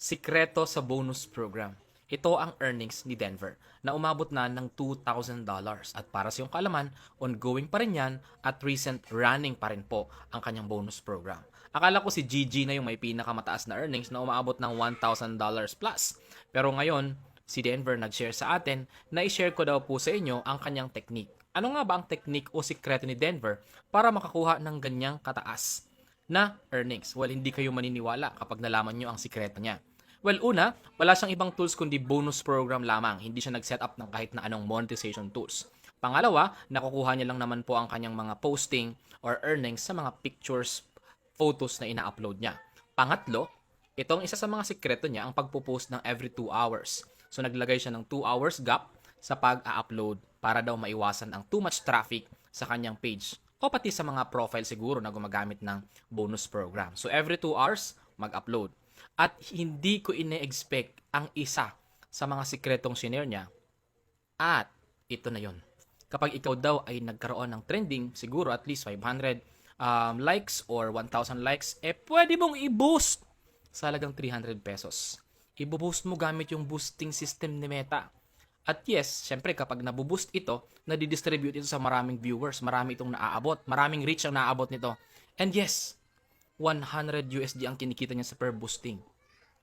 Sikreto sa bonus program. Ito ang earnings ni Denver na umabot na ng $2,000 at para sa iyong kaalaman, ongoing pa rin yan at recent running pa rin po ang kanyang bonus program. Akala ko si Gigi na yung may pinakamataas na earnings na umabot ng $1,000 plus. Pero ngayon, si Denver nag-share sa atin na i-share ko daw po sa inyo ang kanyang technique. Ano nga ba ang technique o sikreto ni Denver para makakuha ng ganyang kataas na earnings? Well, hindi kayo maniniwala kapag nalaman nyo ang sikreto niya. Well, una, wala siyang ibang tools kundi bonus program lamang. Hindi siya nag-set up ng kahit na anong monetization tools. Pangalawa, nakukuha niya lang naman po ang kanyang mga posting or earnings sa mga pictures, photos na ina-upload niya. Pangatlo, itong isa sa mga sikreto niya ang pagpo-post ng every 2 hours. So naglagay siya ng 2 hours gap sa pag-upload para daw maiwasan ang too much traffic sa kanyang page o pati sa mga profile siguro na gumagamit ng bonus program. So every 2 hours, mag-upload. At hindi ko ine-expect ang isa sa mga sikretong shinare niya. At ito na yon. Kapag ikaw daw ay nagkaroon ng trending, siguro at least 500 likes or 1,000 likes, pwede mong i-boost sa halagang 300 pesos. I-boost mo gamit yung boosting system ni Meta. At yes, syempre kapag nabuboost ito, nadidistribute ito sa maraming viewers, marami itong naaabot, maraming reach ang naaabot nito. And yes, 100 USD ang kinikita niya sa per boosting.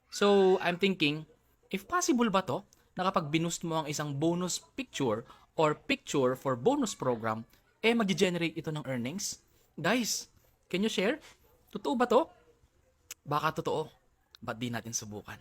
So, I'm thinking, if possible ba to, na kapag binoost mo ang isang bonus picture or picture for bonus program, mag-generate ito ng earnings? Guys, can you share? Totoo ba to? Baka totoo. Ba't di natin subukan?